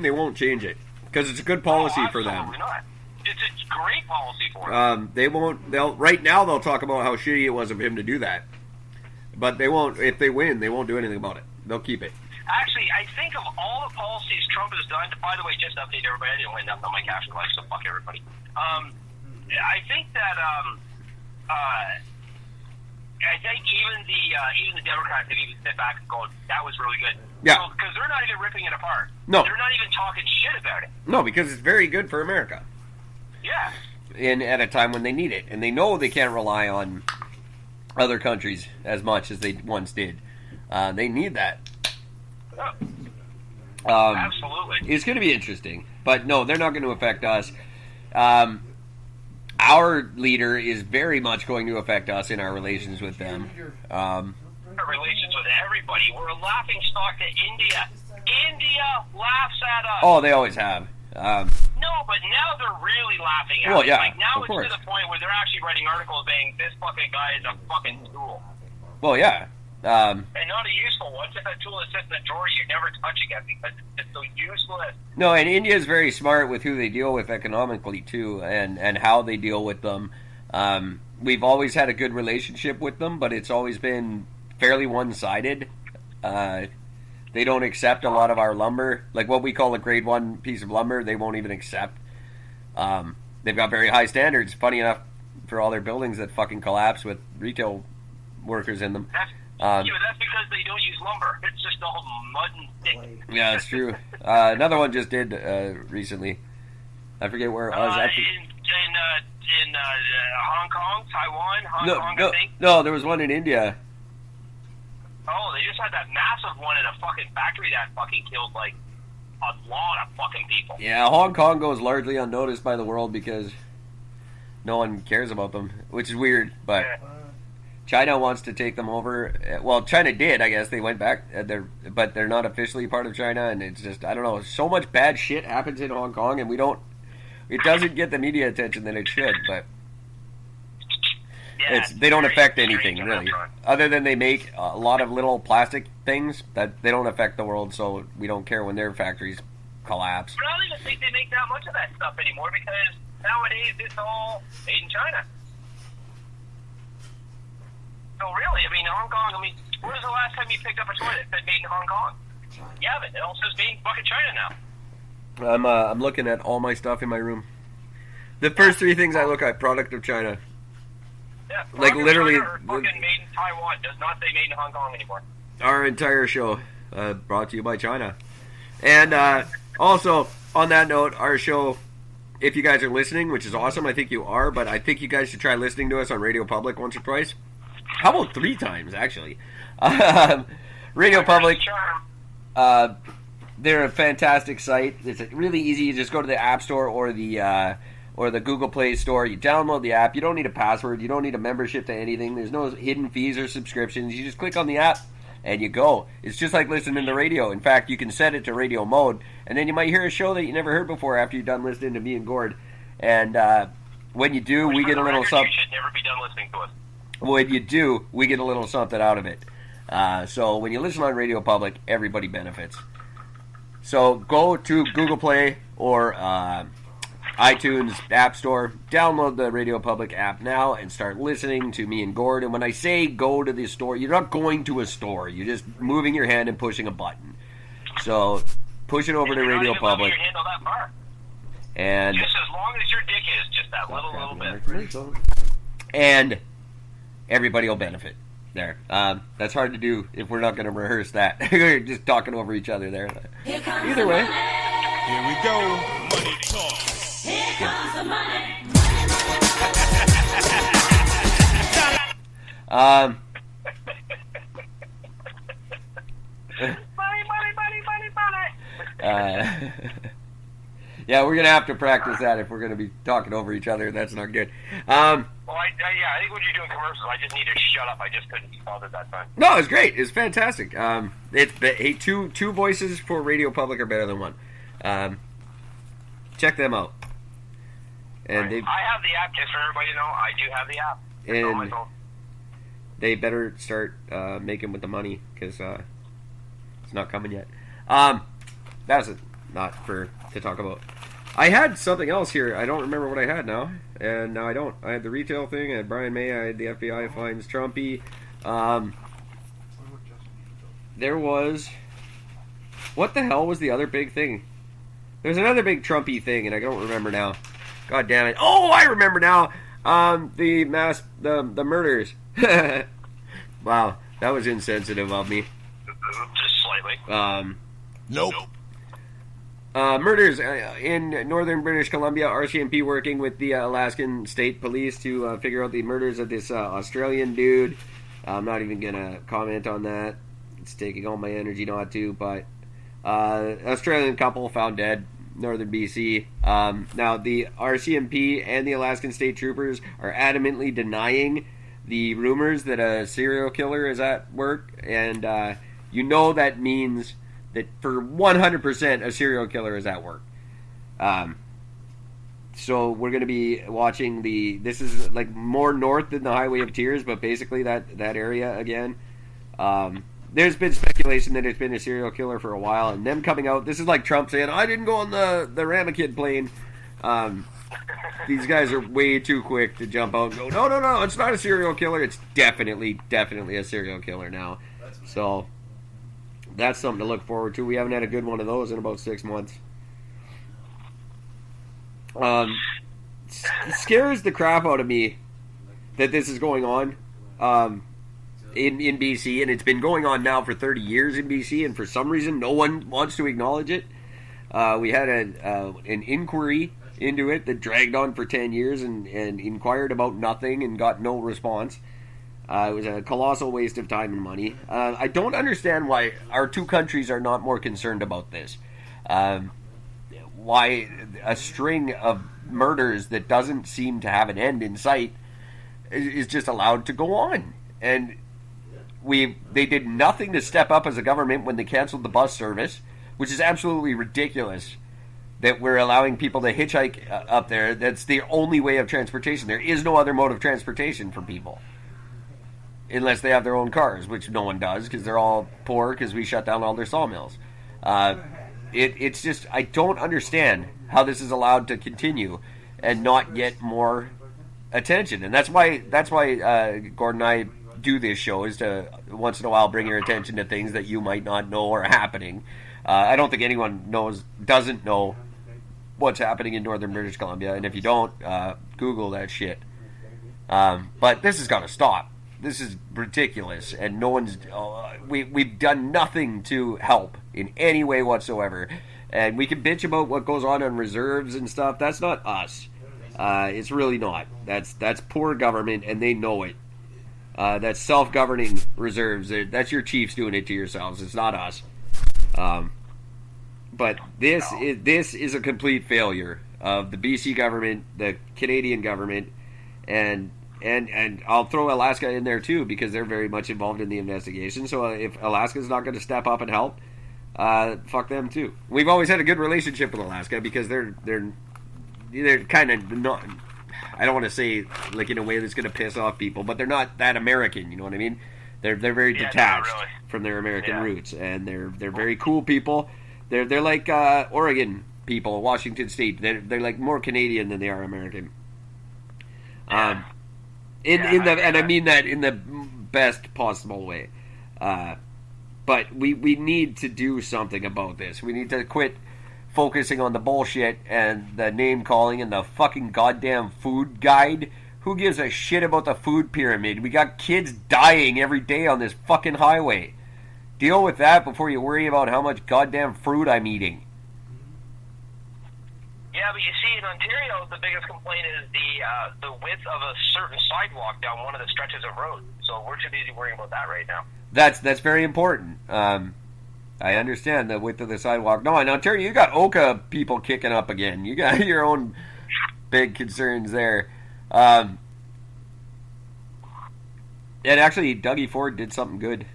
win, they won't change it because it's a good policy for them. Absolutely not. It's a great policy for them. They won't. Right now they'll talk about how shitty it was of him to do that, but they won't. If they win, they won't do anything about it. They'll keep it. Actually, I think of all the policies Trump has done. By the way, just to update everybody, I didn't win nothing on my cash life, so fuck everybody. I think that I think even the Democrats have even sit back and go, that was really good. Yeah. Because they're not even ripping it apart. No. They're not even talking shit about it. No, because it's very good for America. Yeah. At a time when they need it, and they know they can't rely on other countries as much as they once did. They need that. Absolutely. It's going to be interesting, but no, they're not going to affect us. Our leader is very much going to affect us in our relations with them. Our relations with everybody. We're a laughing stock to India. India laughs at us. Oh, they always have. No, but now they're really laughing at us. Yeah, like now of it's course. to the point where they're actually writing articles saying this fucking guy is a fucking tool. Well, yeah. And not a useful one. Just a tool that sits in the drawer you never touch again because it's so useless. No, and India is very smart with who they deal with economically, too, and how they deal with them. We've always had a good relationship with them, but it's always been fairly one-sided. They don't accept a lot of our lumber. Like what we call a grade 1 piece of lumber, they won't even accept. They've got very high standards, funny enough, for all their buildings that fucking collapse with retail workers in them. Yeah, but that's because they don't use lumber. It's just all mud and stick. Yeah, it's true. Another one just did recently. I forget where it was. In Hong Kong, Taiwan, Hong Kong, I think. No, there was one in India. Oh, they just had that massive one in a fucking factory that fucking killed, like, a lot of fucking people. Yeah, Hong Kong goes largely unnoticed by the world because no one cares about them, which is weird, but... Yeah. China wants to take them over. Well, China did, I guess. They went back, but they're not officially part of China, and it's just, I don't know, so much bad shit happens in Hong Kong, and it doesn't get the media attention that it should, but they don't affect anything, really. Other than they make a lot of little plastic things that they don't affect the world, so we don't care when their factories collapse. But I don't even think they make that much of that stuff anymore, because nowadays it's all made in China. So really, I mean, Hong Kong, when was the last time you picked up a toy that said made in Hong Kong? You haven't. It all says made in fucking China now. I'm looking at all my stuff in my room. The first three things I look at, product of China. Yeah, like literally. Or fucking made in Taiwan does not say made in Hong Kong anymore. Our entire show brought to you by China. And also, on that note, our show, if you guys are listening, which is awesome, I think you are, but I think you guys should try listening to us on Radio Public once or twice. How about 3 times, actually? Radio Public, they're a fantastic site. It's really easy. You just go to the App Store or the Google Play Store. You download the app. You don't need a password. You don't need a membership to anything. There's no hidden fees or subscriptions. You just click on the app and you go. It's just like listening to radio. In fact, you can set it to radio mode, and then you might hear a show that you never heard before after you're done listening to me and Gord. And when you do, we get a little something. You should never be done listening to us. When you do, we get a little something out of it. So when you listen on Radio Public, everybody benefits. So go to Google Play or iTunes App Store, download the Radio Public app now, and start listening to me and Gord. And when I say go to the store, you're not going to a store. You're just moving your hand and pushing a button. So push it over to Radio Public. Your handle that far. And just as long as your dick is, just that little bit. And everybody will benefit there. That's hard to do if we're not going to rehearse that. We're just talking over each other there. Either way. Here we go. Money talk. Here comes the money. Yeah, we're going to have to practice that if we're going to be talking over each other. That's not good. I think when you're doing commercials, I just need to shut up. I just couldn't be bothered that time. No, it's great. It's fantastic. Two voices for Radio Public are better than one. Check them out. And right. I have the app, just for everybody to know. I do have the app. It's on my phone. They better start making with the money, because it's not coming yet. That's it. not to talk about. I had something else here. I don't remember what I had now, and now I don't. I had the retail thing. I had Brian May. I had the FBI finds Trumpy. There was. What the hell was the other big thing? There's another big Trumpy thing, and I don't remember now. God damn it! Oh, I remember now. The murders. Wow, that was insensitive of me. Just slightly. Nope. Murders in northern British Columbia. RCMP working with the Alaskan State Police to figure out the murders of this Australian dude. I'm not even gonna comment on that. It's taking all my energy not to, but Australian couple found dead, northern BC. Now the RCMP and the Alaskan State Troopers are adamantly denying the rumors that a serial killer is at work, and that means that for 100% a serial killer is at work. So we're going to be watching this is like more north than the Highway of Tears, but basically that area again. There's been speculation that it's been a serial killer for a while, and them coming out, this is like Trump saying, I didn't go on the Ramakid plane. These guys are way too quick to jump out and go, no, it's not a serial killer. It's definitely a serial killer now. So that's something to look forward to. We haven't had a good one of those in about 6 months. Scares the crap out of me that this is going on in BC, and it's been going on now for 30 years in BC, and for some reason no one wants to acknowledge it. We had an inquiry into it that dragged on for 10 years and inquired about nothing and got no response. It was a colossal waste of time and money. I don't understand why our two countries are not more concerned about this. Why a string of murders that doesn't seem to have an end in sight is just allowed to go on. And they did nothing to step up as a government when they canceled the bus service, which is absolutely ridiculous that we're allowing people to hitchhike up there. That's the only way of transportation. There is no other mode of transportation for people. Unless they have their own cars, which no one does because they're all poor because we shut down all their sawmills. It's just, I don't understand how this is allowed to continue and not get more attention. And that's why Gord and I do this show, is to once in a while bring your attention to things that you might not know are happening. I don't think anyone doesn't know what's happening in northern British Columbia, and if you don't, Google that shit. But this has got to stop. This is ridiculous, and no one's. We've done nothing to help in any way whatsoever, and we can bitch about what goes on reserves and stuff. That's not us. It's really not. That's poor government, and they know it. That's self-governing reserves. That's your chiefs doing it to yourselves. It's not us. But this is a complete failure of the BC government, the Canadian government, and I'll throw Alaska in there too because they're very much involved in the investigation. So if Alaska's not going to step up and help, fuck them too. We've always had a good relationship with Alaska because they're kind of not. I don't want to say like in a way that's going to piss off people, but they're not that American. You know what I mean? They're very detached from their American roots, and they're very cool people. They're like Oregon people, Washington State. They're like more Canadian than they are American. And I mean that in the best possible way. But we need to do something about this. We need to quit focusing on the bullshit and the name calling and the fucking goddamn food guide. Who gives a shit about the food pyramid? We got kids dying every day on this fucking highway. Deal with that before you worry about how much goddamn fruit I'm eating. Yeah, but you see, in Ontario, the biggest complaint is the width of a certain sidewalk down one of the stretches of road. So we're too busy worrying about that right now. That's very important. I understand the width of the sidewalk. No, in Ontario, you got Oka people kicking up again. You got your own big concerns there. And actually, Dougie Ford did something good.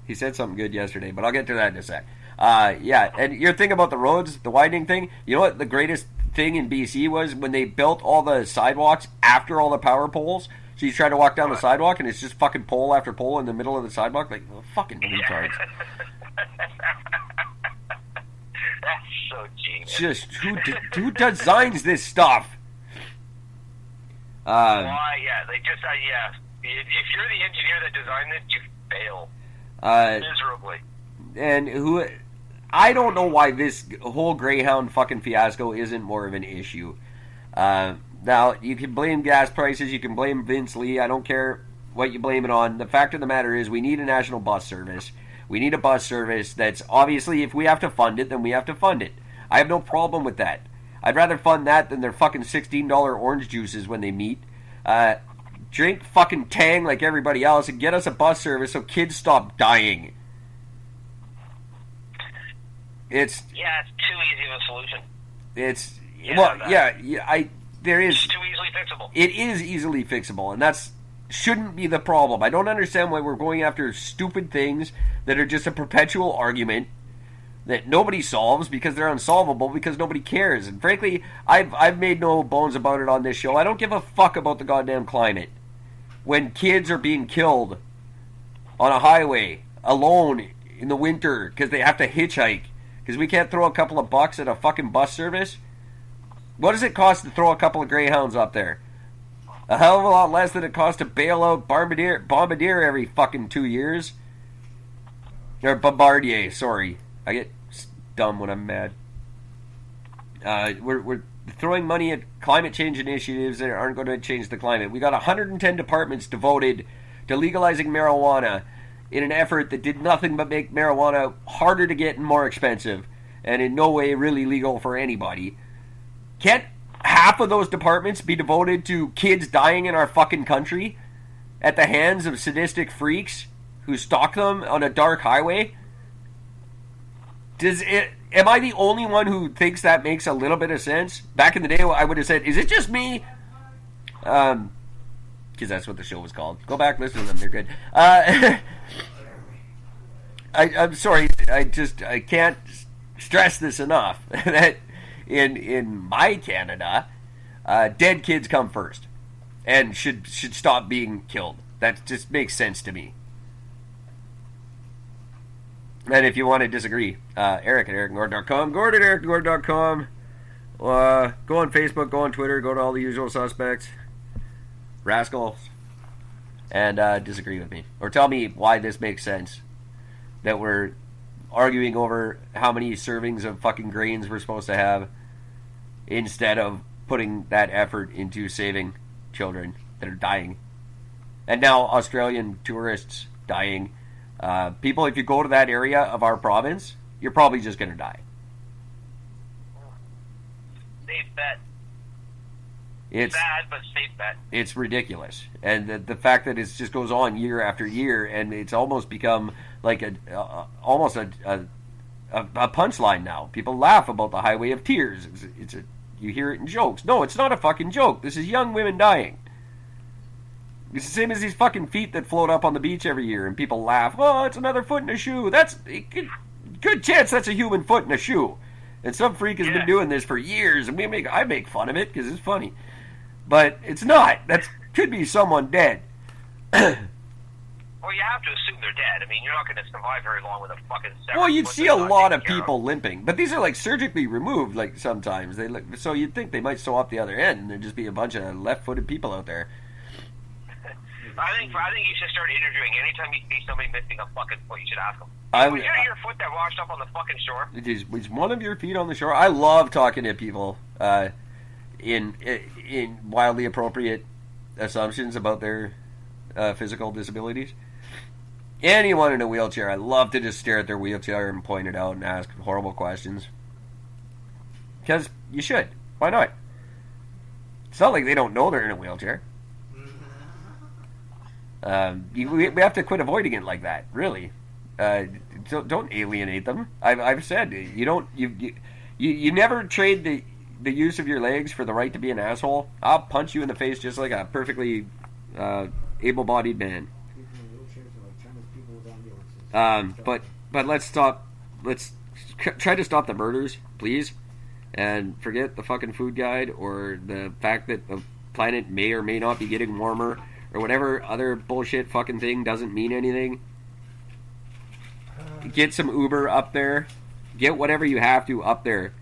He said something good yesterday, but I'll get to that in a sec. Yeah, and your thing about the roads, the widening thing, you know what the greatest thing in BC was? When they built all the sidewalks after all the power poles. So you try to walk down the sidewalk, and it's just fucking pole after pole in the middle of the sidewalk. Like, well, fucking retards. That's so genius. Just who designs this stuff? Why? Yeah, they just yeah. If you're the engineer that designed this, you fail miserably. And I don't know why this whole Greyhound fucking fiasco isn't more of an issue. Now, you can blame gas prices, you can blame Vince Lee, I don't care what you blame it on. The fact of the matter is we need a national bus service. We need a bus service that's obviously, if we have to fund it, then we have to fund it. I have no problem with that. I'd rather fund that than their fucking $16 orange juices when they meet. Drink fucking Tang like everybody else and get us a bus service so kids stop dying. It's too easy of a solution. It's there is. It's too easily fixable. It is easily fixable, and that's shouldn't be the problem. I don't understand why we're going after stupid things that are just a perpetual argument that nobody solves because they're unsolvable because nobody cares. And frankly, I've made no bones about it on this show. I don't give a fuck about the goddamn climate. When kids are being killed on a highway alone in the winter because they have to hitchhike because we can't throw a couple of bucks at a fucking bus service. What does it cost to throw a couple of Greyhounds up there? A hell of a lot less than it costs to bail out Bombardier every fucking 2 years. Or Bombardier, sorry. I get dumb when I'm mad. We're throwing money at climate change initiatives that aren't going to change the climate. We got 110 departments devoted to legalizing marijuana in an effort that did nothing but make marijuana harder to get and more expensive, and in no way really legal for anybody. Can't half of those departments be devoted to kids dying in our fucking country at the hands of sadistic freaks who stalk them on a dark highway? Am I the only one who thinks that makes a little bit of sense? Back in the day, I would have said, is it just me? Because that's what the show was called. Go back, listen to them. They're good. I'm sorry. I can't stress this enough. That in my Canada, dead kids come first. And should stop being killed. That just makes sense to me. And if you want to disagree, Eric at ericgord.com, Gord at ericgord.com, go on Facebook, go on Twitter, go to all the usual suspects, rascals, and disagree with me. Or tell me why this makes sense, that we're arguing over how many servings of fucking grains we're supposed to have, instead of putting that effort into saving children that are dying. And now Australian tourists dying. People, if you go to that area of our province, you're probably just going to die. Safe bet. It's sad, but safe bet. It's ridiculous. And the fact that it just goes on year after year, and it's almost become like a punchline now. People laugh about the Highway of Tears. You hear it in jokes. No, it's not a fucking joke. This is young women dying. It's the same as these fucking feet that float up on the beach every year, and people laugh. Oh, it's another foot in a shoe. That's good chance that's a human foot in a shoe. And some freak has been doing this for years, and I make fun of it because it's funny, but it's not. That could be someone dead. Well, you have to assume they're dead. I mean, you're not going to survive very long with a fucking severed Well, you'd foot see that's a not lot taken of care people limping, but these are like surgically removed. Like sometimes so you'd think they might sew up the other end, and there'd just be a bunch of left-footed people out there. I think you should start interviewing. Anytime you see somebody missing a fucking foot, you should ask them. Was your foot that washed up on the fucking shore? Was one of your feet on the shore? I love talking to people in wildly appropriate assumptions about their physical disabilities. Anyone in a wheelchair, I love to just stare at their wheelchair and point it out and ask horrible questions. Because you should. Why not? It's not like they don't know they're in a wheelchair. We have to quit avoiding it like that. Really, don't alienate them. I've said you never trade the use of your legs for the right to be an asshole. I'll punch you in the face just like a perfectly able-bodied man. But let's stop. Let's try to stop the murders, please, and forget the fucking food guide or the fact that the planet may or may not be getting warmer. Or whatever other bullshit fucking thing doesn't mean anything. Get some Uber up there get whatever you have to up there